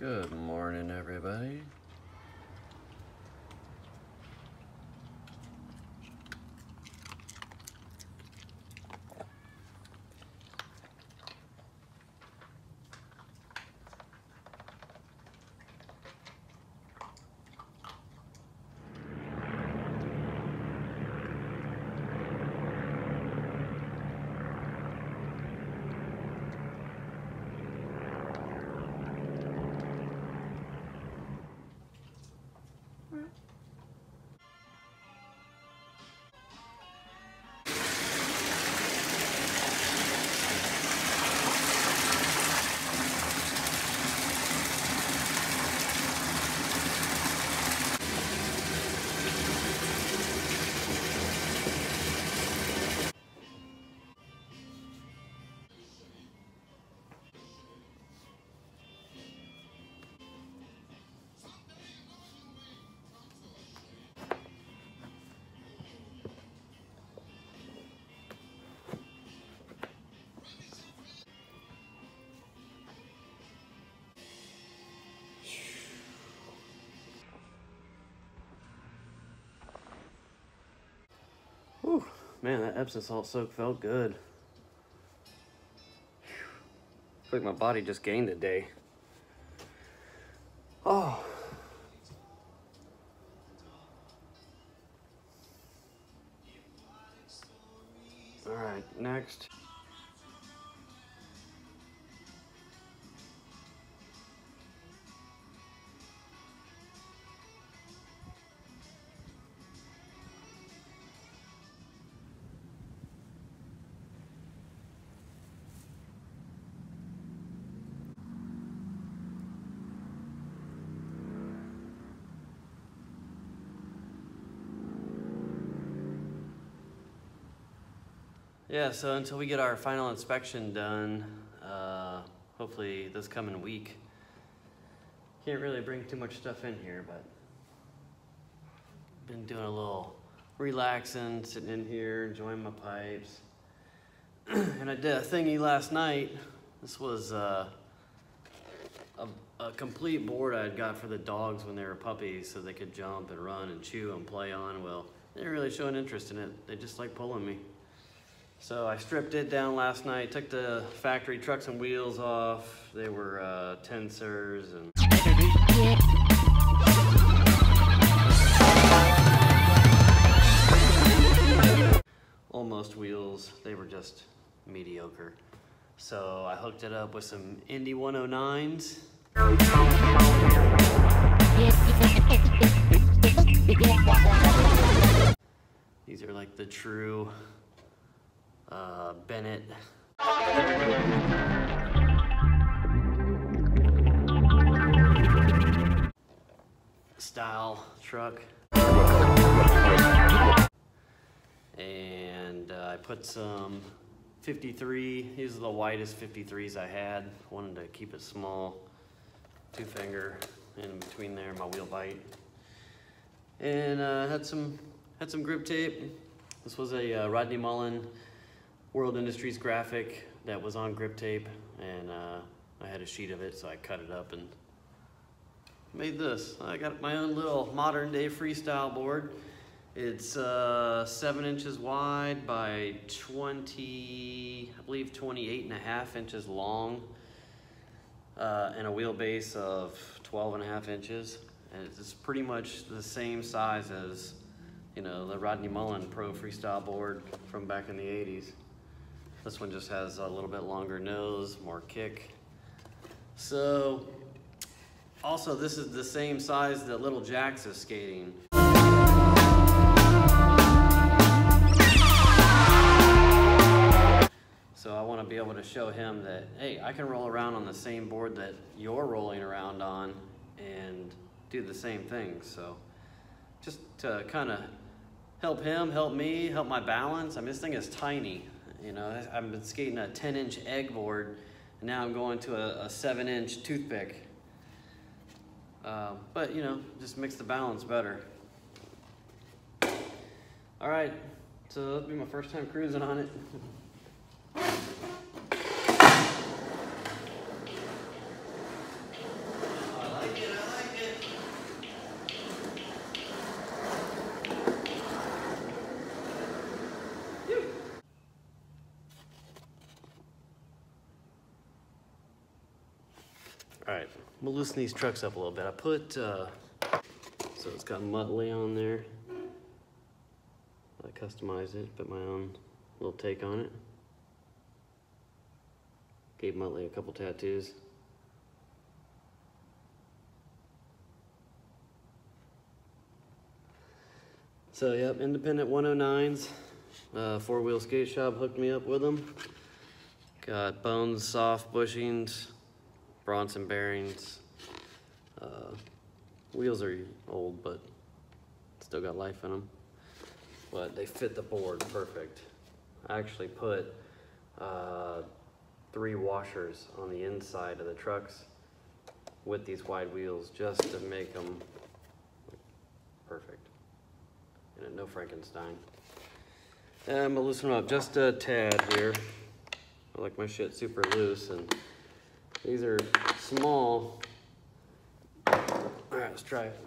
Good morning, everybody. Whew, man, that Epsom salt soak felt good. I feel like my body just gained a day. Oh. All right, next. Yeah, so until we get our final inspection done, hopefully this coming week, can't really bring too much stuff in here, but been doing a little relaxing, sitting in here, enjoying my pipes. And I did a thingy last night. This was a complete board I had got for the dogs when they were puppies so they could jump and run and chew and play on. Well, they didn't really show an interest in it. They just like pulling me. So I stripped it down last night, took the factory trucks and wheels off. They were tensors and almost wheels. They were just mediocre. So I hooked it up with some Indy 109s. These are like the true Bennett style truck. And I put some 53, these are the widest 53s I had. Wanted to keep it small, 2-finger in between there, my wheel bite. And had some grip tape. This was a Rodney Mullen World Industries graphic that was on grip tape, and I had a sheet of it, so I cut it up and made this. I got my own little modern day freestyle board. It's 7 inches wide by 20, I believe 28.5 inches long, and a wheelbase of 12.5 inches. And it's pretty much the same size as, you know, the Rodney Mullen Pro Freestyle board from back in the 80s. This one just has a little bit longer nose, more kick. So, also this is the same size that Little Jax is skating. So I want to be able to show him that, hey, I can roll around on the same board that you're rolling around on and do the same thing. So just to kind of help him, help me, help my balance. I mean, this thing is tiny. You know, I've been skating a 10-inch egg board, and now I'm going to a 7-inch toothpick. But, you know, just makes the balance better. All right, so that'll be my first time cruising on it. All right, we'll loosen these trucks up a little bit. I put, so it's got Muttley on there. I customized it, put my own little take on it. Gave Muttley a couple tattoos. So yep, independent 109s. Four-wheel skate shop hooked me up with them. Got Bones soft bushings, Bronson bearings. Wheels are old, but still got life in them. But they fit the board perfect. I actually put 3 washers on the inside of the trucks with these wide wheels just to make them perfect. And no Frankenstein. And I'm gonna loosen them up just a tad here. I like my shit super loose, and these are small. All right, let's try it.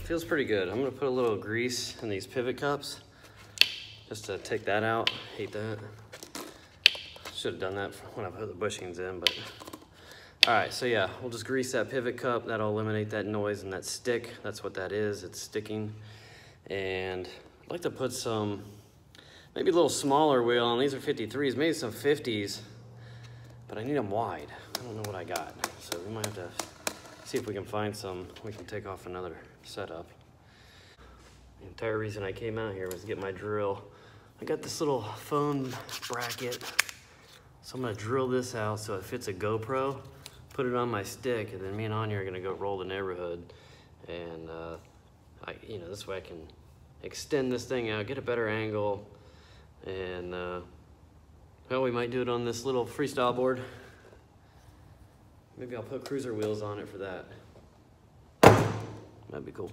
Feels pretty good. I'm gonna put a little grease in these pivot cups just to take that out. Hate that. Should have done that when I put the bushings in, but. All right, so yeah, we'll just grease that pivot cup. That'll eliminate that noise and that stick. That's what that is, it's sticking. And I'd like to put some, maybe a little smaller wheel on. These are 53s, maybe some 50s, but I need them wide. I don't know what I got. So we might have to see if we can find some. We can take off another setup. The entire reason I came out here was to get my drill. I got this little phone bracket, so I'm gonna drill this out so it fits a GoPro, put it on my stick, and then me and Anya are gonna go roll the neighborhood. And this way I can extend this thing out, get a better angle, and well, we might do it on this little freestyle board. Maybe I'll put cruiser wheels on it for that. That'd be cool.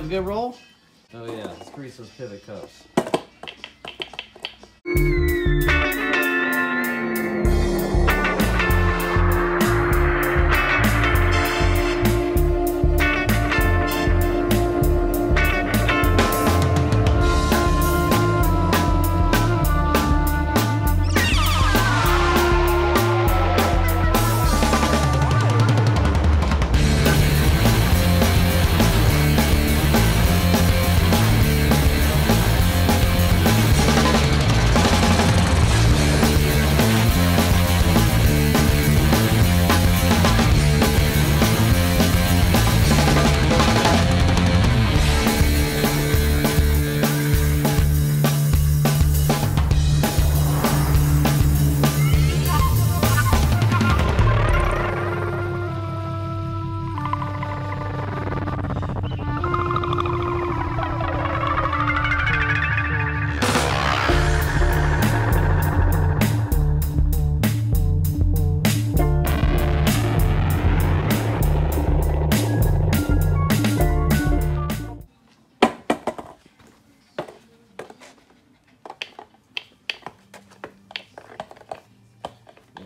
have a good roll? Oh yeah, let's grease those pivot cups.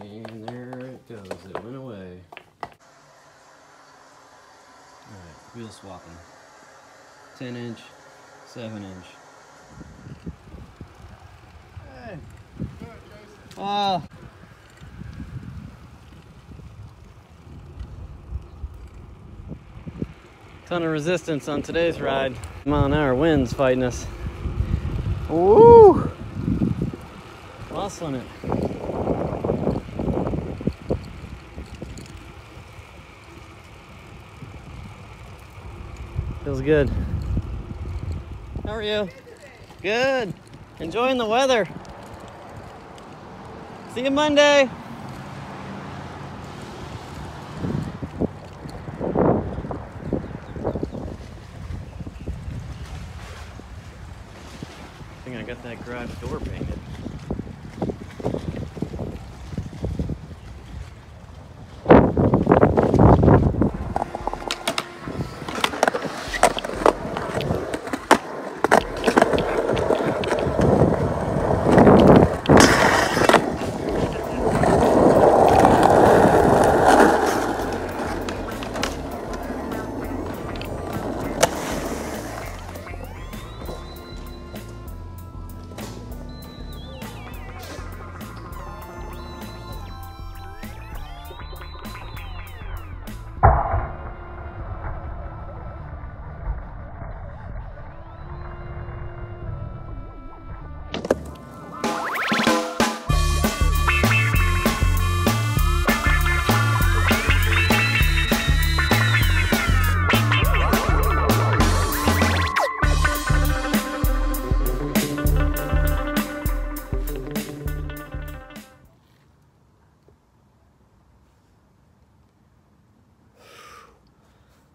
And there it goes, it went away. Alright, wheel swapping. 10-inch, 7-inch. Hey! Oh! Ton of resistance on today's ride. Mile-an-hour wind's fighting us. Woo! Muscling it. Feels good. How are you? Good. Enjoying the weather. See you Monday. I think I got that garage door painted.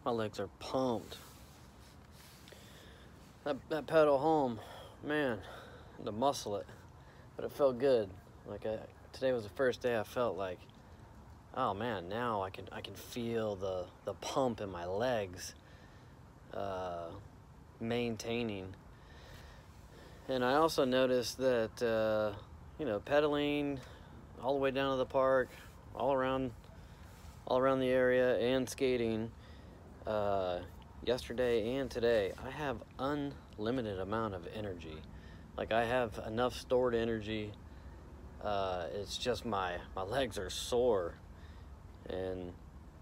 My legs are pumped. That pedal home, man, I had to muscle it, but it felt good. Like today was the first day I felt like, oh man, now I can feel the pump in my legs, maintaining. And I also noticed that you know, pedaling all the way down to the park, all around the area, and skating. Yesterday and today, I have unlimited amount of energy. Like I have enough stored energy. It's just my legs are sore, and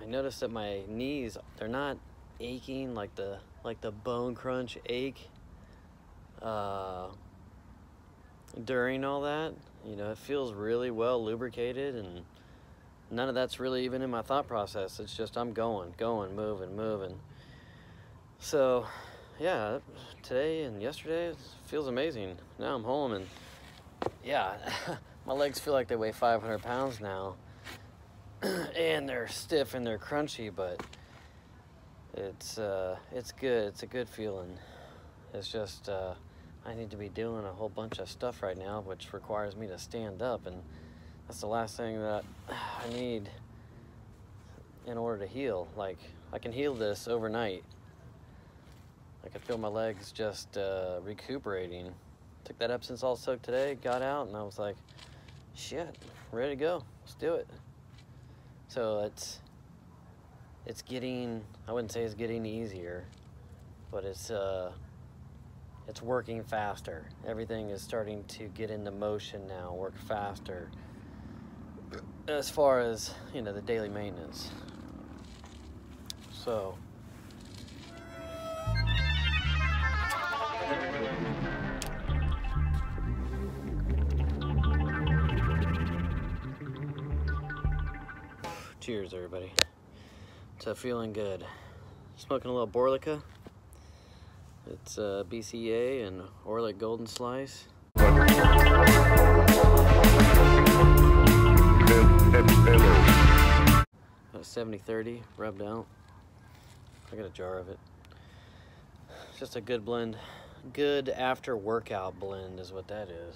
I noticed that my knees, they're not aching like the bone crunch ache during all that. You know, it feels really well lubricated, and none of that's really even in my thought process. It's just I'm going, moving. So, yeah, today and yesterday it feels amazing. Now I'm home, and yeah, my legs feel like they weigh 500 pounds now. And they're stiff and they're crunchy, but it's good. It's a good feeling. It's just I need to be doing a whole bunch of stuff right now, which requires me to stand up, and that's the last thing that I need in order to heal. Like, I can heal this overnight, I could feel my legs just recuperating. Took that Epsom salt soak today, got out, and I was like, shit, ready to go. Let's do it. So it's getting, I wouldn't say it's getting easier, but it's working faster. Everything is starting to get into motion now, work faster. As far as, you know, the daily maintenance. So cheers, everybody, to feeling good. Smoking a little Borlica. It's BCA and Orlick Golden Slice. 70-30 rubbed out. I got a jar of it. It's just a good blend. Good after workout blend is what that is.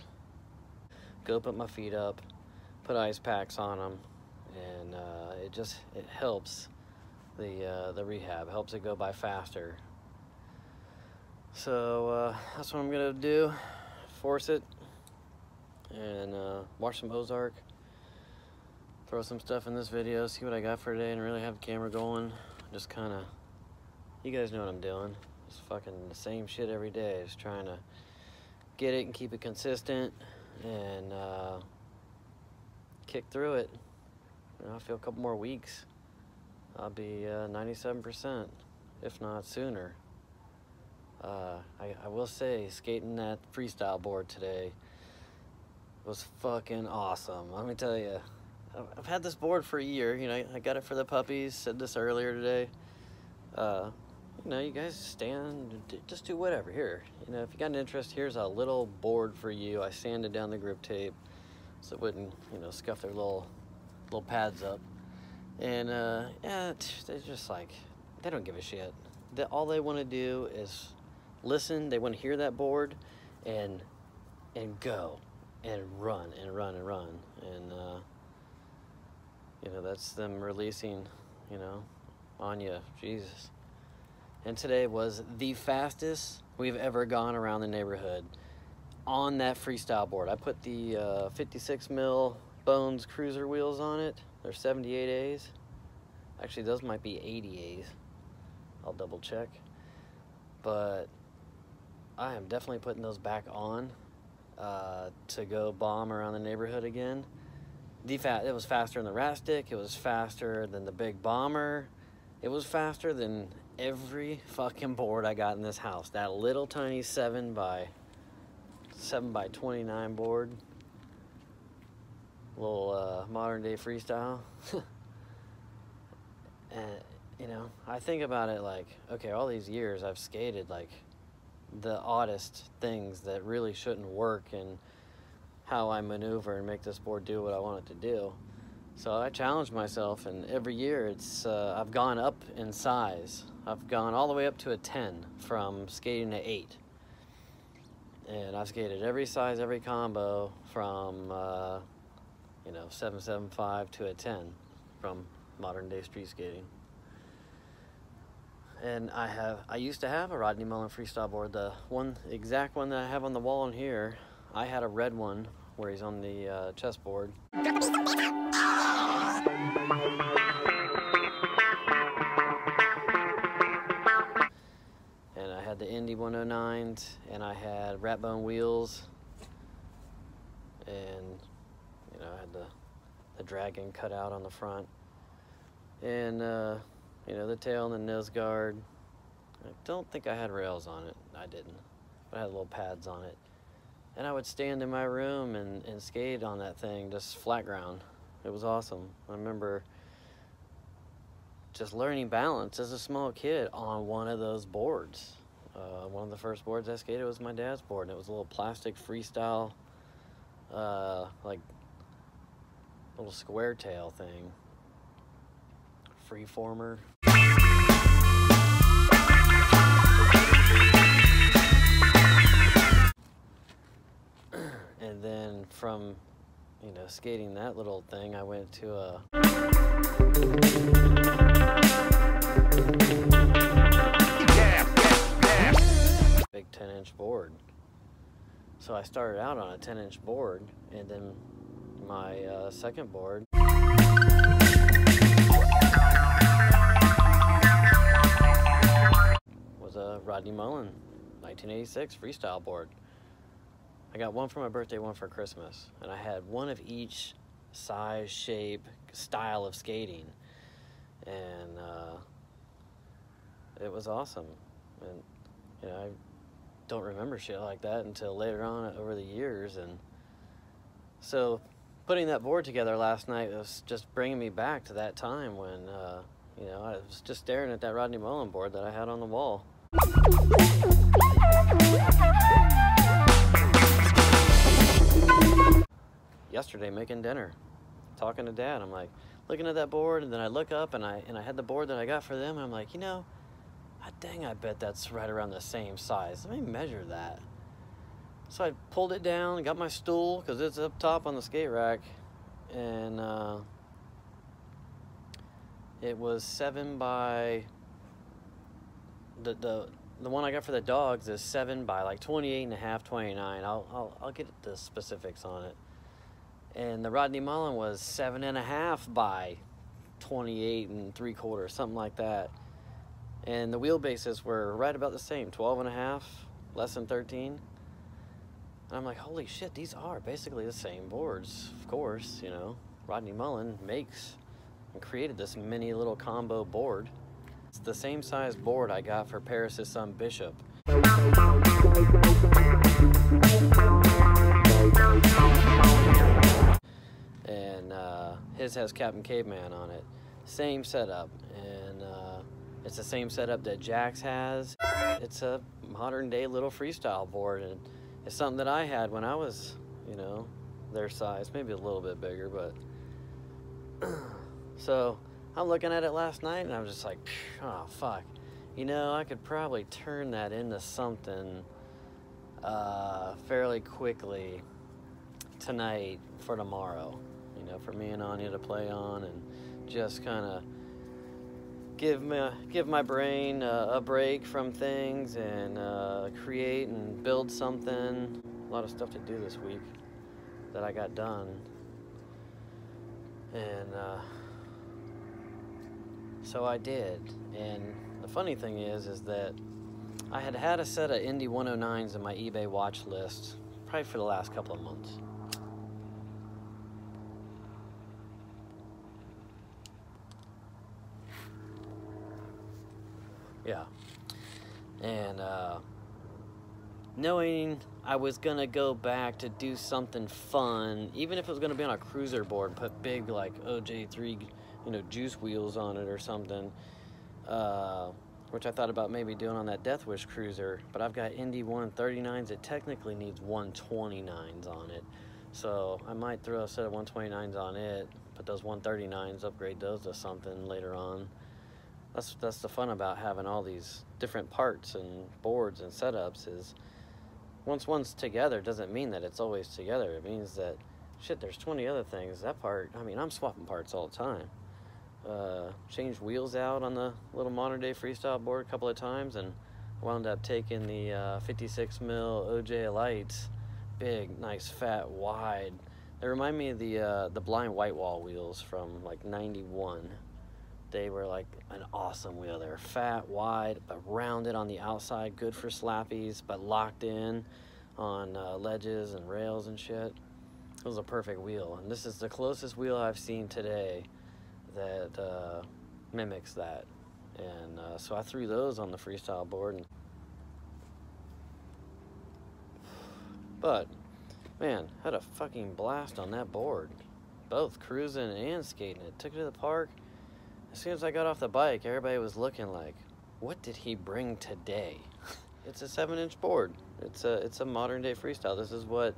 Go put my feet up, put ice packs on them, and it helps the rehab, helps it go by faster. So that's what I'm gonna do. Force it and watch some Ozark. Throw some stuff in this video, see what I got for today, and really have the camera going. Just kind of, you guys know what I'm doing. Just fucking the same shit every day. Just trying to get it and keep it consistent and kick through it. You know, I feel a couple more weeks, I'll be 97%, if not sooner. I will say, skating that freestyle board today was fucking awesome. Let me tell you. I've had this board for a year, you know, I got it for the puppies, said this earlier today. You know, you guys stand, just do whatever. Here, you know, if you got an interest, here's a little board for you. I sanded down the grip tape so it wouldn't, you know, scuff their little pads up. And yeah, they're just like, they don't give a shit. All they want to do is listen. They want to hear that board and go and run and run and run. And you know, that's them releasing, you know, on you. Jesus. And today was the fastest we've ever gone around the neighborhood on that freestyle board. I put the 56 mil Bones cruiser wheels on it. They're 78As. Actually, those might be 80As. I'll double check. But I am definitely putting those back on to go bomb around the neighborhood again. It was faster than the Rastic. It was faster than the Big Bomber. It was faster than every fucking board I got in this house. That little tiny 7 by 29 board. Little modern day freestyle. And you know, I think about it like, okay, all these years I've skated like the oddest things that really shouldn't work, and how I maneuver and make this board do what I want it to do. So I challenged myself, and every year I've gone up in size. I've gone all the way up to a 10 from skating to 8. And I've skated every size, every combo from, you know, 7.75 to a 10 from modern day street skating. And I used to have a Rodney Mullen freestyle board. The exact one that I have on the wall in here, I had a red one where he's on the chessboard. And I had the Indy 109s, and I had rat bone wheels, and you know, I had the dragon cut out on the front, and you know, the tail and the nose guard. I don't think I had rails on it. I didn't, but I had little pads on it. And I would stand in my room and skate on that thing, just flat ground. It was awesome. I remember just learning balance as a small kid on one of those boards. One of the first boards I skated was my dad's board, and it was a little plastic freestyle, like little square tail thing. Freeformer. And then from, you know, skating that little thing, I went to a started out on a 10-inch board, and then my second board was a Rodney Mullen 1986 freestyle board. I got one for my birthday, one for Christmas, and I had one of each size, shape, style of skating, and it was awesome. And you know, I don't remember shit like that until later on over the years. And so putting that board together last night was just bringing me back to that time when you know, I was just staring at that Rodney Mullen board that I had on the wall. Yesterday, making dinner, talking to Dad, I'm like looking at that board, and then I look up and I had the board that I got for them, and I'm like, you know, dang, I bet that's right around the same size. Let me measure that. So I pulled it down, got my stool, because it's up top on the skate rack, and it was 7 by, the one I got for the dogs is 7 by like 28.5, 29. I'll get the specifics on it. And the Rodney Mullen was 7.5 by 28 3/4, something like that. And the wheelbases were right about the same, 12.5, less than 13. And I'm like, holy shit, these are basically the same boards. Of course, you know, Rodney Mullen makes and created this mini little combo board. It's the same size board I got for Paris' son Bishop. And his has Captain Caveman on it. Same setup. And it's the same setup that Jack's has. It's a modern day little freestyle board, and it's something that I had when I was, you know, their size, maybe a little bit bigger, but so I'm looking at it last night and I'm just like, oh fuck, you know, I could probably turn that into something fairly quickly tonight for tomorrow, you know, for me and Anya to play on, and just kind of give my brain a break from things, and create and build something. A lot of stuff to do this week that I got done, and so I did. And the funny thing is that I had a set of Indy 109s in my eBay watch list probably for the last couple of months. Yeah, and knowing I was gonna go back to do something fun, even if it was gonna be on a cruiser board, put big like OJ3, you know, juice wheels on it or something, which I thought about maybe doing on that Death Wish cruiser, but I've got Indy 139s. It technically needs 129s on it, so I might throw a set of 129s on it, put those 139s, upgrade those to something later on. That's the fun about having all these different parts and boards and setups, is once one's together doesn't mean that it's always together. It means that, shit, there's 20 other things. That part, I mean, I'm swapping parts all the time. Changed wheels out on the little modern day freestyle board a couple of times, and wound up taking the 56 mil OJ lights, big, nice, fat, wide. They remind me of the blind white wall wheels from like 91. They were like an awesome wheel. They were fat, wide, but rounded on the outside, good for slappies, but locked in on ledges and rails and shit. It was a perfect wheel, and this is the closest wheel I've seen today that mimics that. And so I threw those on the freestyle board. But man, had a fucking blast on that board, both cruising and skating it. Took it to the park. As soon as I got off the bike, everybody was looking like, what did he bring today? It's a 7-inch board. It's a modern day freestyle. This is what,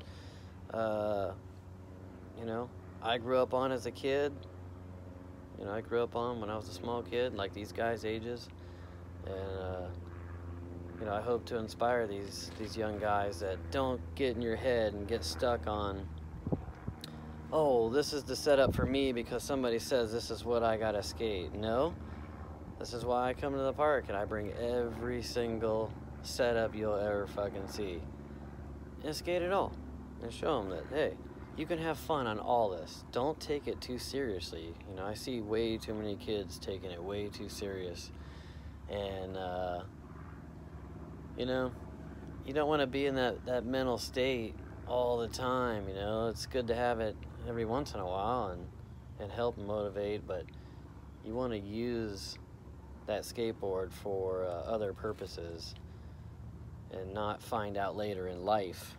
you know, I grew up on as a kid. You know, I grew up on when I was a small kid, like these guys' ages. And, you know, I hope to inspire these young guys that don't get in your head and get stuck on, oh, this is the setup for me because somebody says this is what I gotta skate. No, this is why I come to the park and I bring every single setup you'll ever fucking see. and skate it all. And show them that, hey, you can have fun on all this. Don't take it too seriously. You know, I see way too many kids taking it way too serious. And, you know, you don't want to be in that mental state all the time, you know. It's good to have it every once in a while and help motivate, but you want to use that skateboard for other purposes and not find out later in life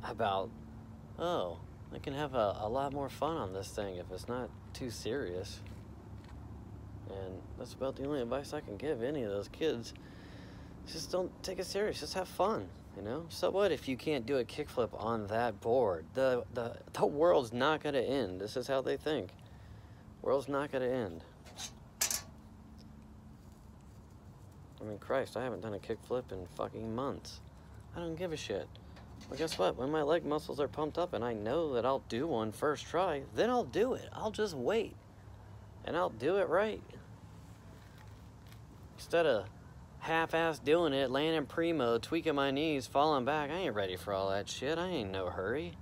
about, oh, I can have a lot more fun on this thing if it's not too serious. And that's about the only advice I can give any of those kids. Just don't take it serious, just have fun, you know? So what if you can't do a kickflip on that board? The world's not gonna end. This is how they think. World's not gonna end. I mean, Christ, I haven't done a kickflip in fucking months. I don't give a shit. Well, guess what? When my leg muscles are pumped up and I know that I'll do one first try, then I'll do it. I'll just wait. And I'll do it right. Instead of half-ass doing it, landing primo, tweaking my knees, falling back, I ain't ready for all that shit. I ain't in no hurry.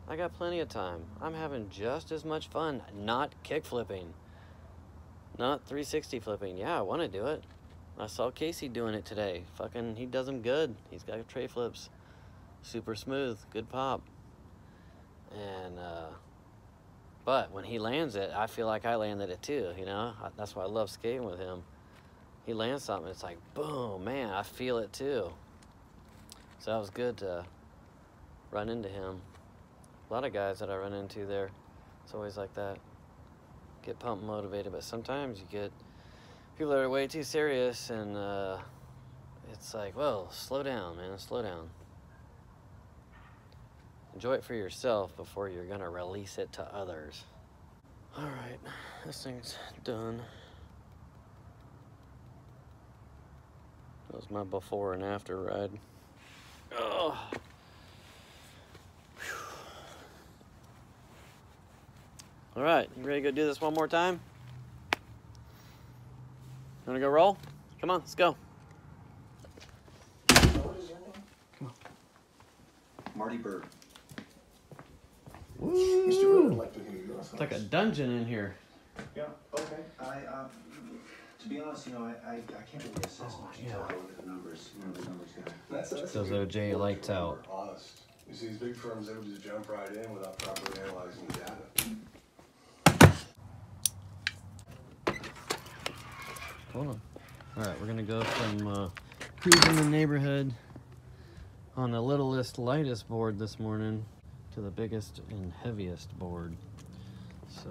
I got plenty of time. I'm having just as much fun not kickflipping. Not 360 flipping. Yeah, I want to do it. I saw Casey doing it today. Fucking, he does them good. He's got tray flips. Super smooth. Good pop. And, but when he lands it, I feel like I landed it too, you know? That's why I love skating with him. He lands something, it's like, boom, man, I feel it too. So that was good to run into him. A lot of guys that I run into there, it's always like that. Get pumped, motivated, but sometimes you get people that are way too serious, and it's like, whoa, slow down, man, slow down. Enjoy it for yourself before you're gonna release it to others. All right, this thing's done. That was my before and after ride. Oh. All right, you ready to go do this one more time? You wanna go roll? Come on, let's go. What is your name? Come on. Marty Bird. Woo! Mr. Bird, I'd like to hear your thoughts. It's like a dungeon in here. Yeah, okay. To be honest, you know, I can't really assess much until I look at the numbers. You know, the numbers guy. That's Those OJ lights out. Honest. You see, these big firms, they would just jump right in without properly analyzing the data. Hold on. All right, we're gonna go from cruising the neighborhood on the littlest, lightest board this morning to the biggest and heaviest board. So.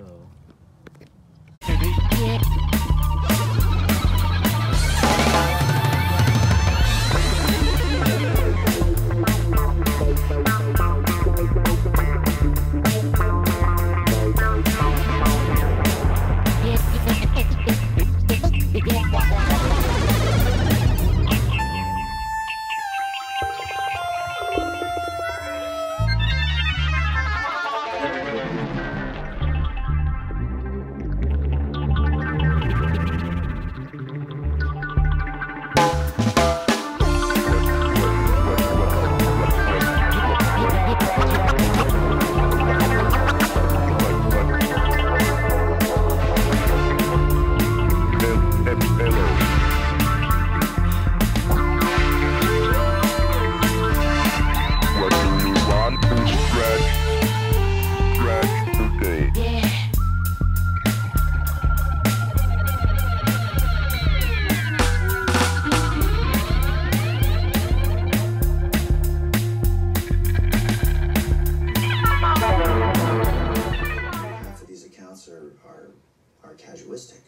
Are casuistic.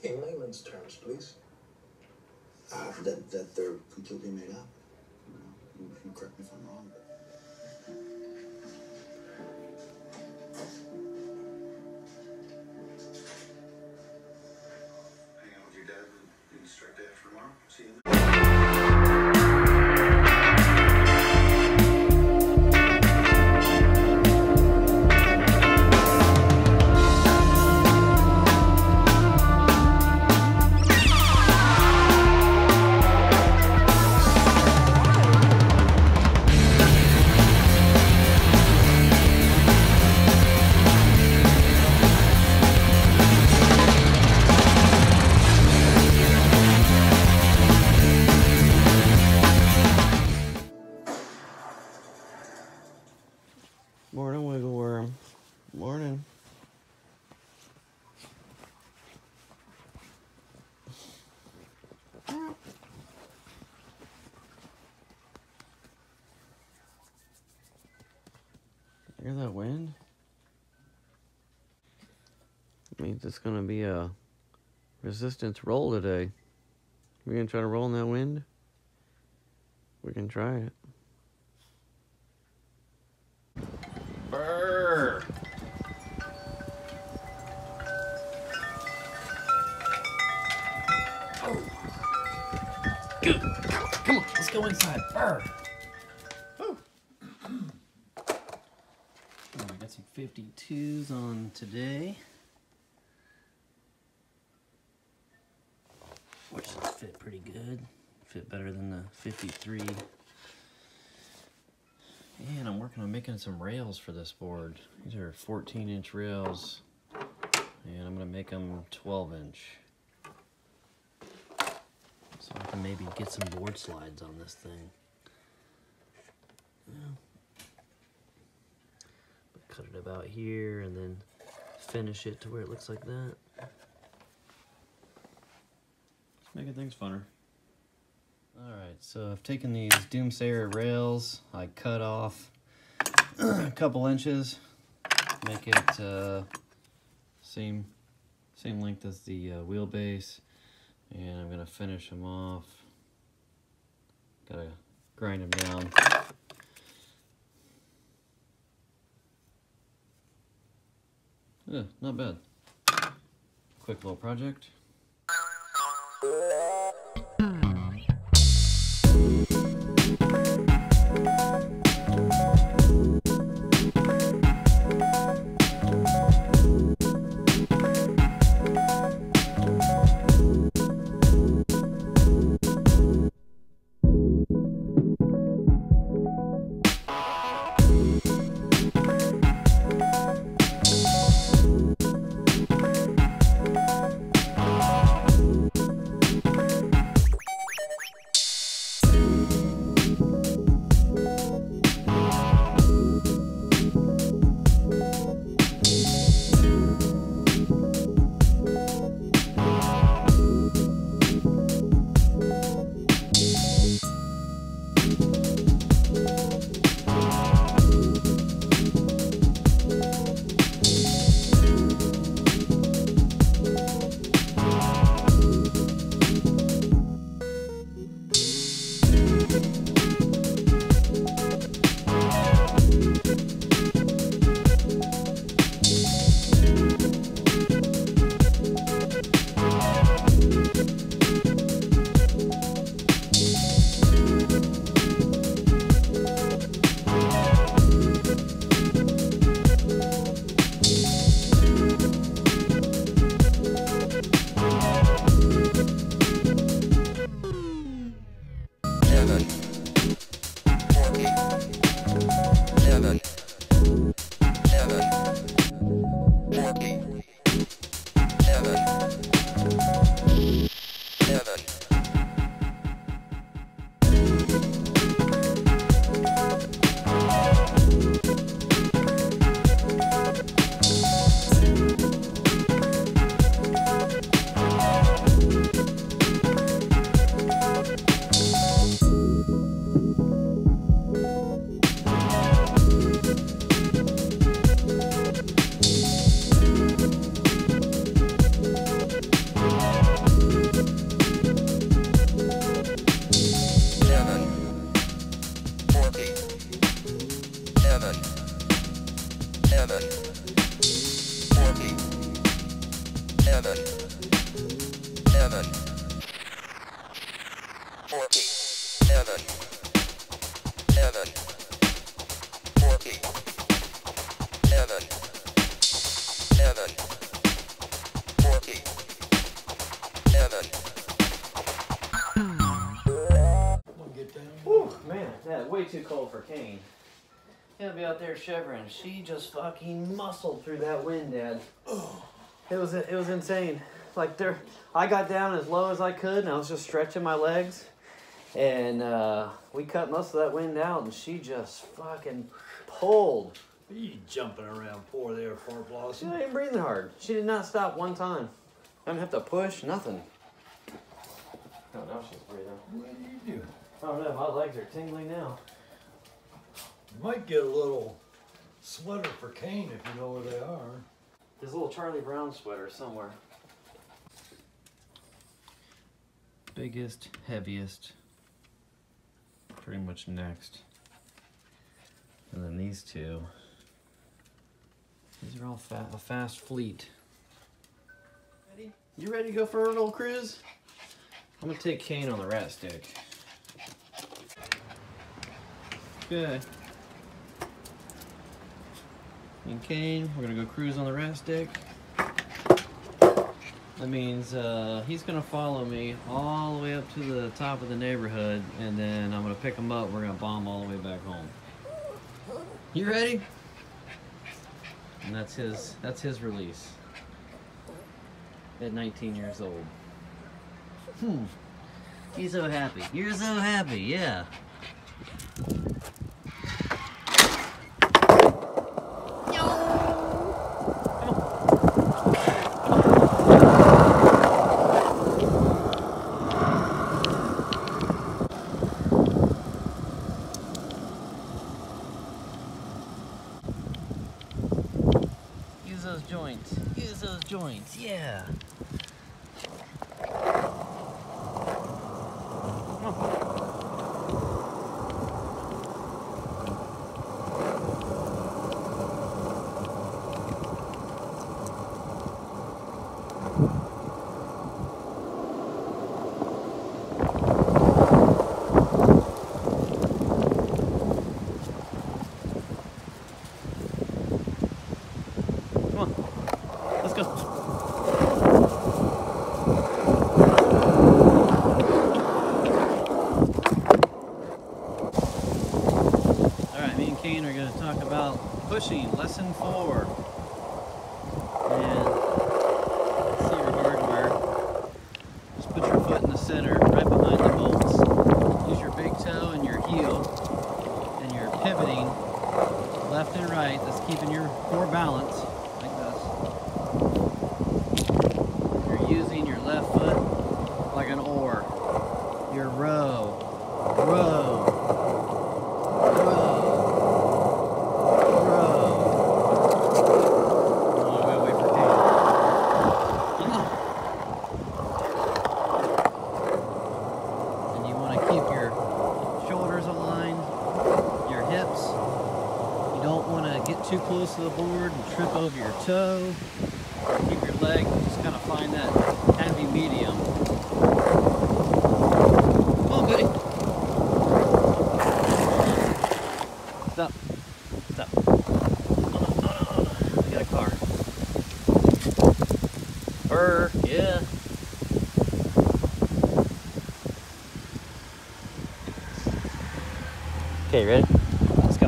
In layman's terms, please. That they're completely made up. You correct me if I'm wrong, but... Hang out with your dad and start day after tomorrow. See you then. Hear that wind? Means it's gonna be a resistance roll today. We're gonna try to roll in that wind. We can try it. Brrr. Oh. Good. Come on, let's go inside. Brrr. Oh, I got some 52s on today, which fit pretty good. Fit better than the 53. And I'm working on making some rails for this board. These are 14-inch rails, and I'm gonna make them 12-inch. So I can maybe get some board slides on this thing. Yeah. Cut it about here and then finish it to where it looks like that. Just making things funner. Alright, so I've taken these Doomsayer rails, I cut off a couple inches, make it same length as the wheelbase, and I'm going to finish them off. Gotta grind them down. Yeah, not bad. Quick little project. Way too cold for Kane. He'll be out there shivering. She just fucking muscled through that wind, Dad. It was insane. Like I got down as low as I could, and I was just stretching my legs, and we cut most of that wind out, and she just fucking pulled. You jumping around poor there, poor She Blossom. wasn't even breathing hard. She did not stop one time. I didn't have to push, nothing. Oh, now she's breathing. What are you doing? I don't know, my legs are tingling now. You might get a little sweater for Kane if you know where they are. There's a little Charlie Brown sweater somewhere. Biggest, heaviest, pretty much next. And then these two. These are all a fast fleet. Ready? You ready to go for a little cruise? I'm gonna take Kane on the rat stick. Okay. Me and Kane, we're gonna go cruise on the rat stick. That means he's gonna follow me all the way up to the top of the neighborhood, and then I'm gonna pick him up. We're gonna bomb all the way back home. You ready? And that's his release at 19 years old. He's so happy. You're so happy, yeah. Use those joints, yeah. Let's go. Alright, me and Kane are going to talk about pushing, lesson 4. And see your hardware. Just put your foot in the center, right behind the bolts. Use your big toe and your heel, and you're pivoting left and right. That's keeping your core balance. Using your left foot like an oar. Your row, row, row, row. Oh, we gotta wait for Kane. And you want to keep your shoulders aligned, your hips. You don't want to get too close to the board and trip over your toe. Keep your leg, just kind of find that happy medium. Come on, buddy. Stop. Stop. Oh, no. We got a car. Burr, yeah. Okay, ready? Let's go.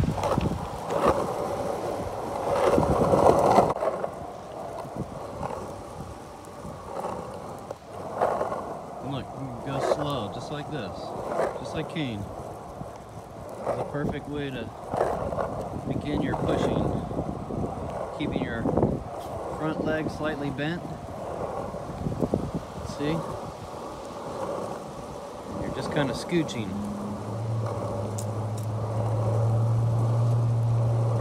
Look, you can go slow, just like this. Just like Kane. It's a perfect way to begin your pushing. Keeping your front leg slightly bent. See? You're just kind of scooching.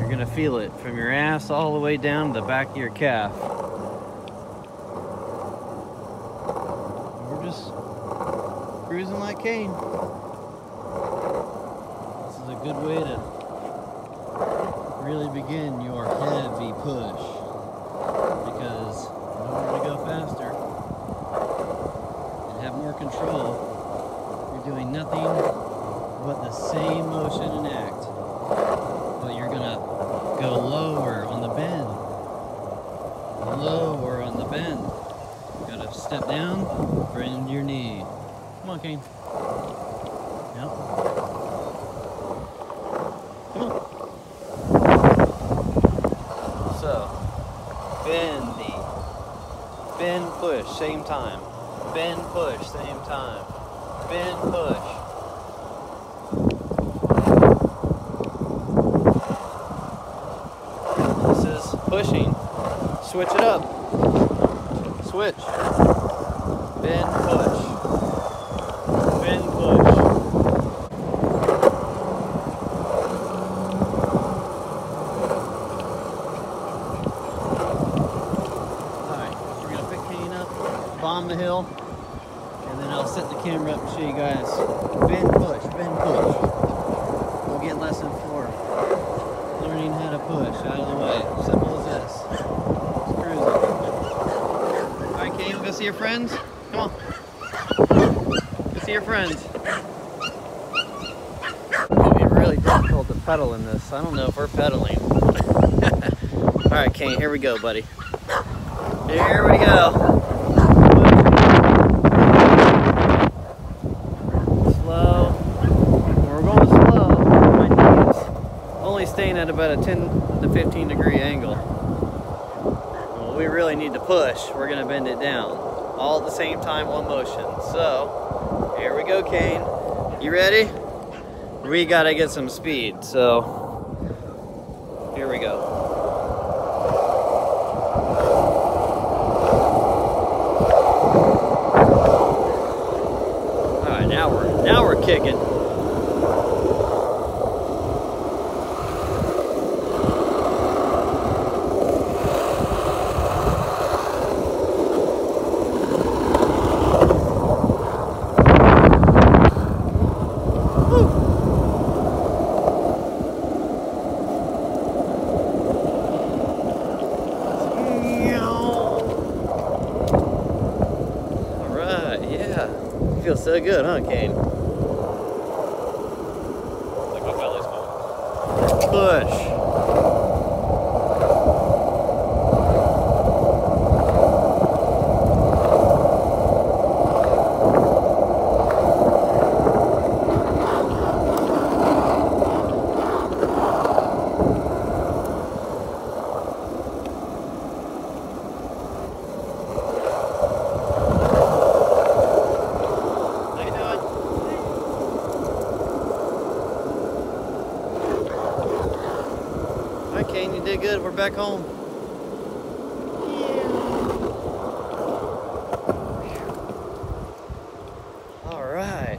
You're gonna feel it from your ass all the way down to the back of your calf. Cruising like Kane. This is a good way to really begin your heavy push, because in order to go faster and have more control, you're doing nothing but the same motion and act, but you're gonna go lower on the bend, lower on the bend. You gotta step down, bend your knee. Come on, Kane. Yep. Come on. So, bend, push, same time. Bend, push, same time. Bend, push. This is pushing. Switch it up. Switch. Bend, push. Bend, push. bomb the hill, and then I'll set the camera up and show you guys bend, push, bend, push. We'll get lesson 4. Learning how to push out of the way. Simple as this. Just cruising. Alright, Kane, go see your friends. Come on. Go see your friends. It'll be really difficult to pedal in this. I don't know if we're pedaling. Alright, Kane, here we go, buddy. Here we go. Slow. We're going slow. My knees only staying at about a 10 to 15 degree angle. Well, we really need to push. We're going to bend it down. All at the same time, one motion. So, here we go, Kane. You ready? We got to get some speed. So, here we go. Now we're kicking. All right, yeah. Feels so good, huh, Kane? Push. Kane, you did good. We're back home. Yeah. All right.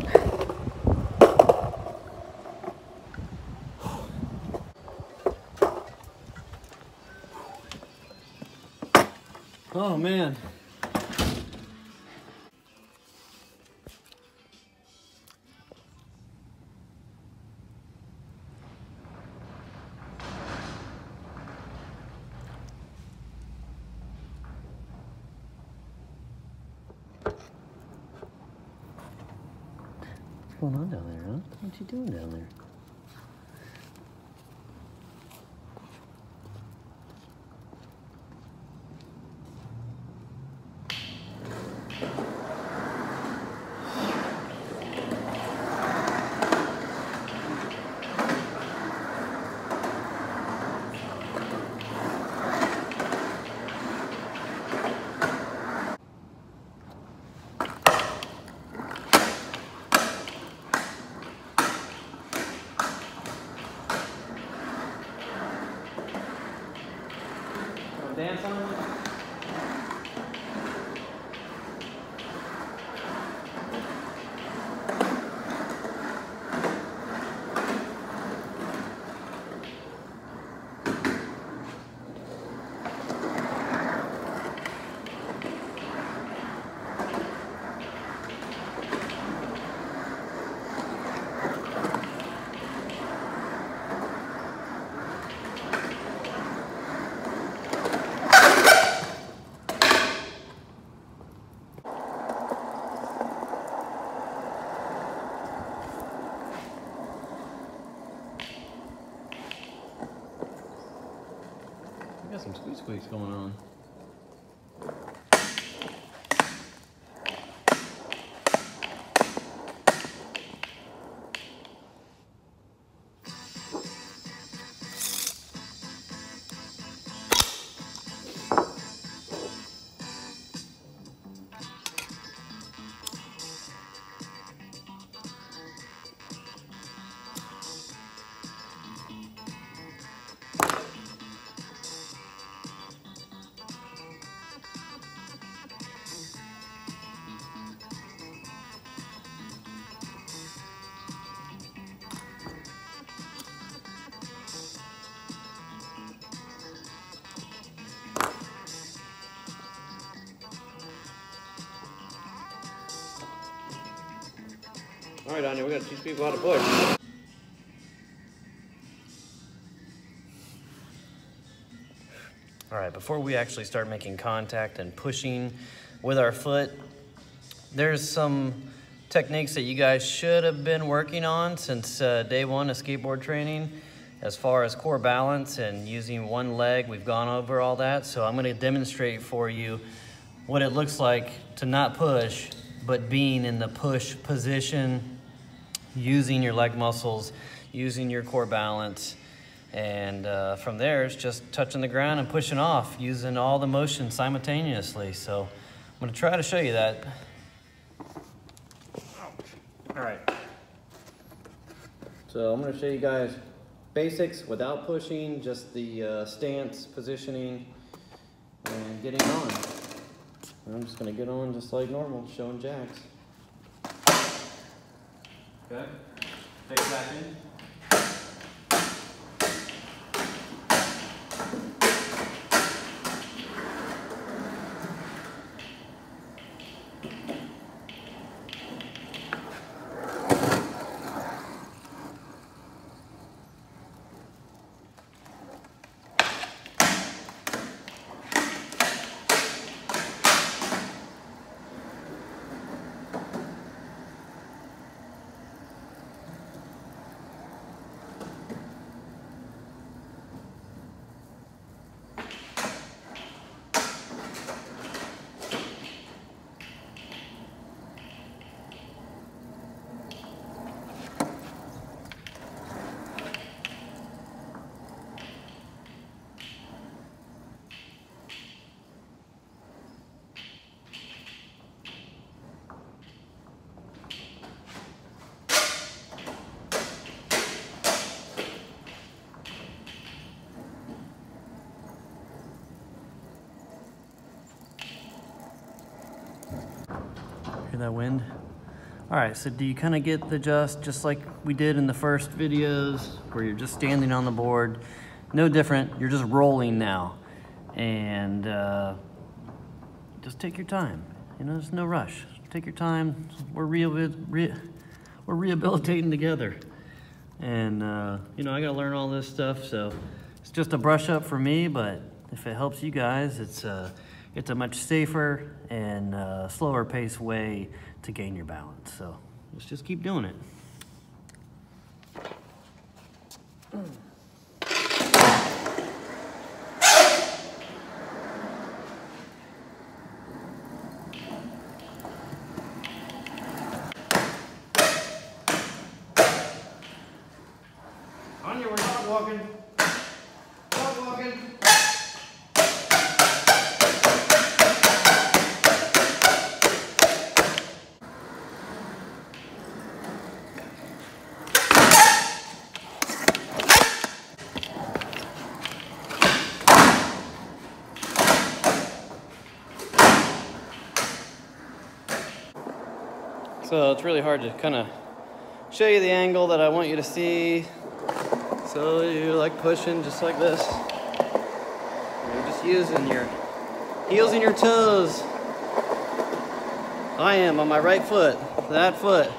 Oh man. What's going on down there, huh? What you doing down there? Dance on it? Got some squeaks going on. All right, Anya, we gotta teach people how to push. All right, before we actually start making contact and pushing with our foot, there's some techniques that you guys should have been working on since day one of skateboard training. As far as core balance and using one leg, we've gone over all that. So I'm gonna demonstrate for you what it looks like to not push, but being in the push position, using your leg muscles, using your core balance. And from there, it's just touching the ground and pushing off, using all the motion simultaneously. So I'm gonna try to show you that. All right. So I'm gonna show you guys basics without pushing, just the stance, positioning, and getting on. And I'm just gonna get on just like normal, showing jacks. Okay, take it back in. Hear that wind? All right, so do you kind of get the just like we did in the first videos where you're just standing on the board? No different, you're just rolling now. And just take your time. You know, there's no rush. Take your time. We're rehabilitating together. And you know, I gotta learn all this stuff, so it's just a brush up for me, but if it helps you guys, it's a much safer and slower pace way to gain your balance. So let's just keep doing it. Anya, we're dog walking. Dog walking. So it's really hard to kind of show you the angle that I want you to see. So you're like pushing just like this. You're just using your heels and your toes. I am on my right foot, that foot.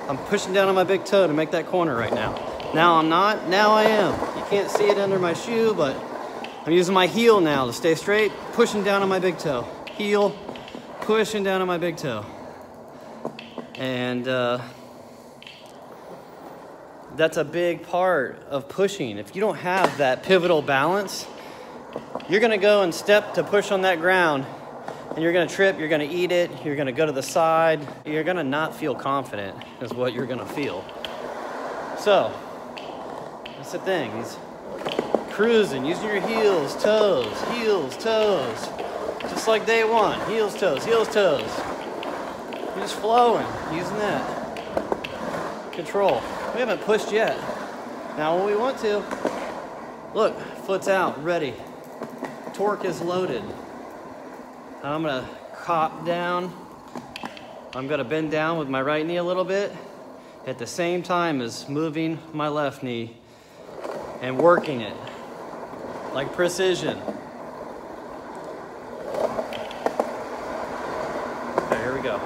I'm pushing down on my big toe to make that corner right now. Now I'm not, now I am. You can't see it under my shoe, but I'm using my heel now to stay straight, pushing down on my big toe. Heel, pushing down on my big toe. And that's a big part of pushing. If you don't have that pivotal balance, you're gonna go and step to push on that ground, and you're gonna trip, you're gonna eat it, you're gonna go to the side, you're gonna not feel confident is what you're gonna feel. So, that's the thing, is cruising, using your heels, toes, just like day one, heels, toes, You're just flowing, using that. Control. We haven't pushed yet. Now when we want to, look, foot's out, ready. Torque is loaded. I'm gonna cop down. I'm gonna bend down with my right knee a little bit at the same time as moving my left knee and working it like precision. Okay, here we go.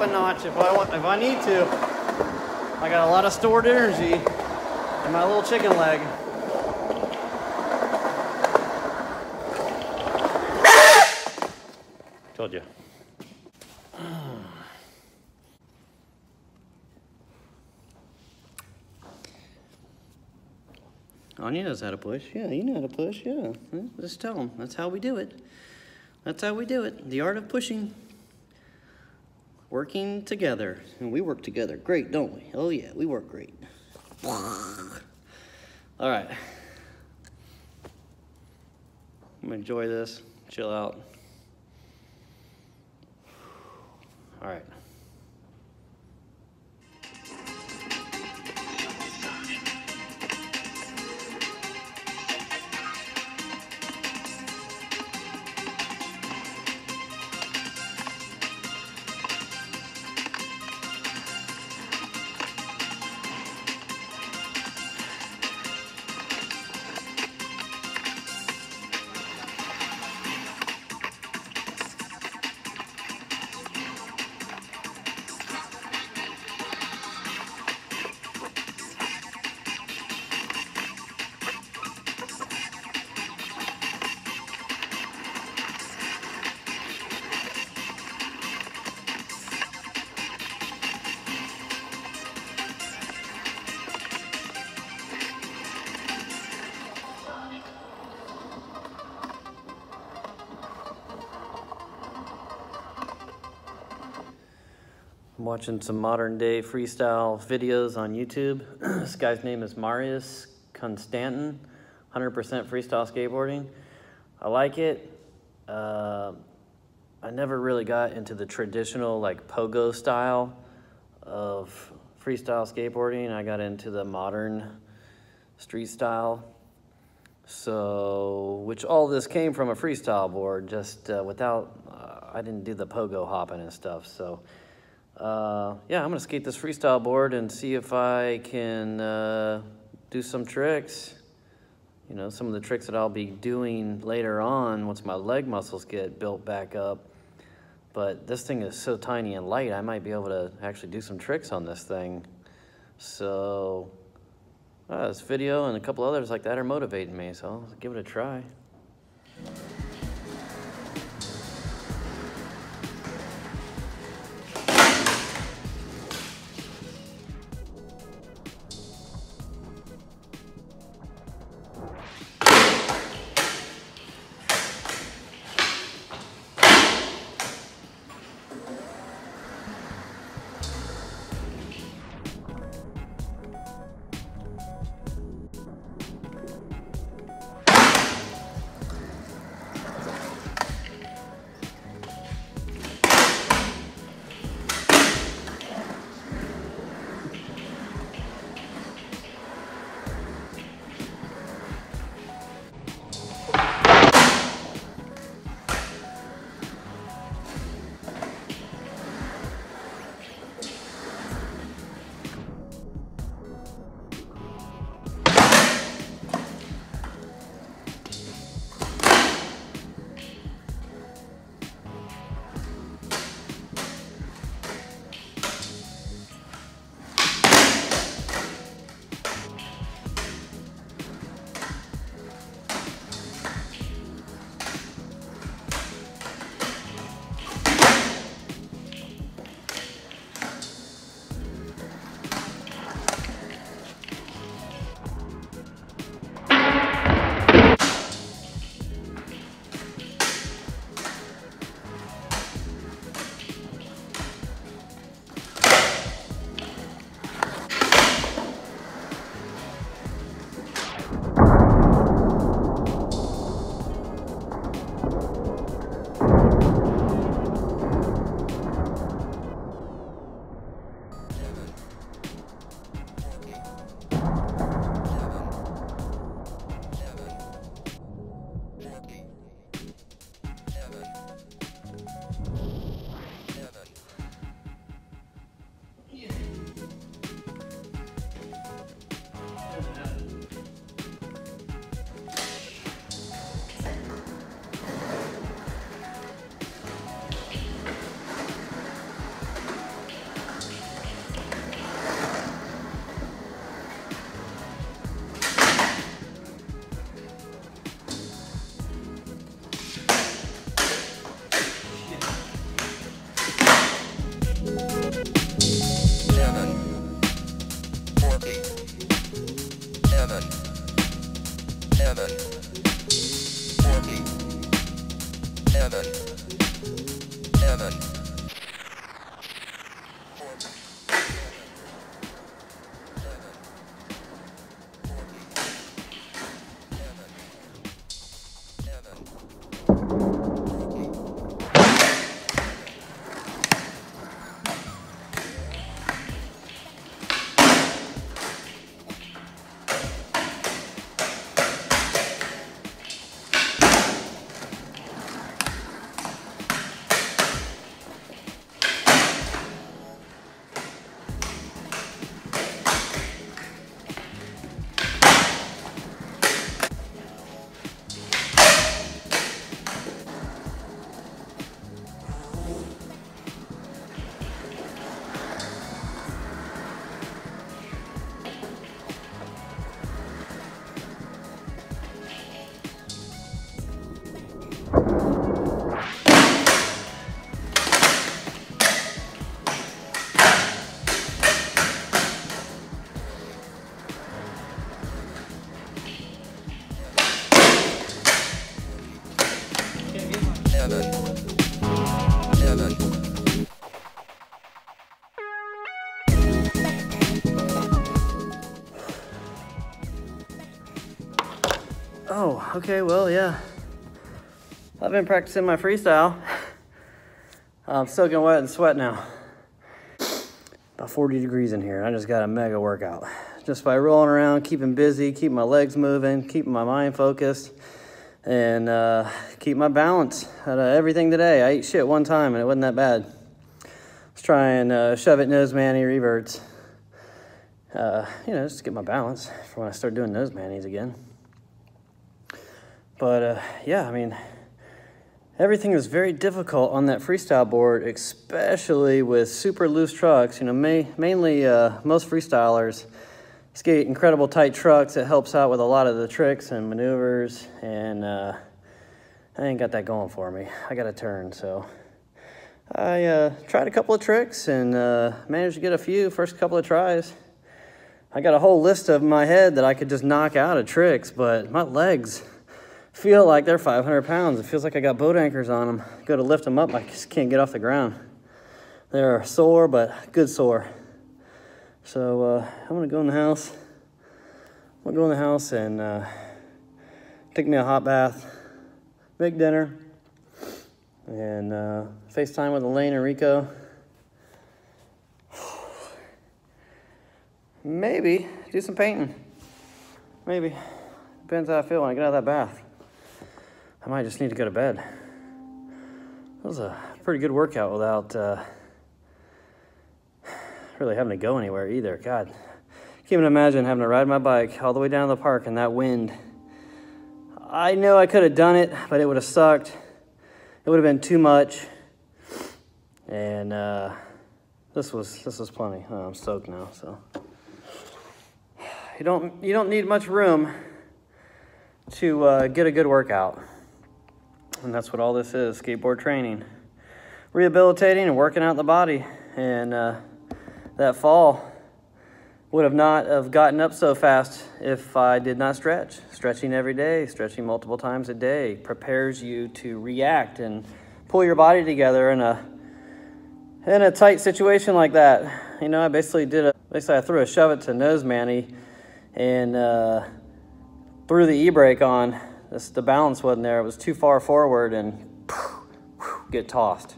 up a notch if I need to. I got a lot of stored energy in my little chicken leg. Told you. Anya knows how to push. Yeah, you know how to push. Yeah, just tell him. That's how we do it. That's how we do it. The art of pushing. Working together. And we work together great, don't we? Oh yeah, we work great. All right. I'm gonna enjoy this. Chill out. All right. I'm watching some modern day freestyle videos on YouTube. This guy's name is Marius Constantin, 100% freestyle skateboarding. I like it. I never really got into the traditional like pogo style of freestyle skateboarding. I got into the modern street style. So, which all this came from a freestyle board, just without, I didn't do the pogo hopping and stuff. So, yeah, I'm gonna skate this freestyle board and see if I can do some tricks. You know, some of the tricks that I'll be doing later on once my leg muscles get built back up. But this thing is so tiny and light, I might be able to actually do some tricks on this thing. So, this video and a couple others like that are motivating me, so I'll give it a try. Oh, okay, well, yeah. I've been practicing my freestyle. I'm soaking wet and sweat now. About 40 degrees in here. I just got a mega workout. Just by rolling around, keeping busy, keeping my legs moving, keeping my mind focused, and keep my balance out of everything today. I ate shit one time and it wasn't that bad. Let's try and shove it nose mani reverts. You know, just to get my balance for when I start doing nose manis again. But yeah, I mean, everything is very difficult on that freestyle board, especially with super loose trucks. You know, mainly most freestylers skate incredible tight trucks. It helps out with a lot of the tricks and maneuvers, and I ain't got that going for me. I got to turn, so I tried a couple of tricks and managed to get a few first couple of tries. I got a whole list of in my head that I could just knock out of tricks, but my legs feel like they're 500 pounds. It feels like I got boat anchors on them. Go to lift them up, I just can't get off the ground. They're sore, but good sore. So I'm gonna go in the house. I'm gonna go in the house and take me a hot bath, make dinner, and FaceTime with Elaine and Rico. Maybe do some painting. Maybe. Depends how I feel when I get out of that bath. I might just need to go to bed. That was a pretty good workout without really having to go anywhere either. God, can't even imagine having to ride my bike all the way down to the park in that wind. I know I could have done it, but it would have sucked. It would have been too much. And this was plenty. Oh, I'm soaked now, so. You don't need much room to get a good workout. And that's what all this is, skateboard training. Rehabilitating and working out the body. And that fall would have not have gotten up so fast if I did not stretch. Stretching every day, stretching multiple times a day prepares you to react and pull your body together in a tight situation like that. You know, I basically I threw a shove it to nose mani and threw the e-brake on. The balance wasn't there. It was too far forward and get tossed.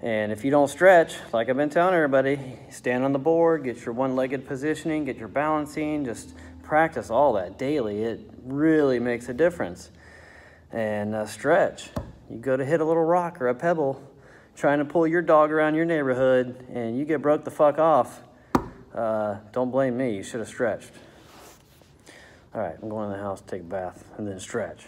And if you don't stretch, like I've been telling everybody, stand on the board, get your one-legged positioning, get your balancing, just practice all that daily. It really makes a difference. And stretch. You go to hit a little rock or a pebble, trying to pull your dog around your neighborhood, and you get broke the fuck off. Don't blame me. You should have stretched. All right, I'm going in the house to take a bath and then stretch.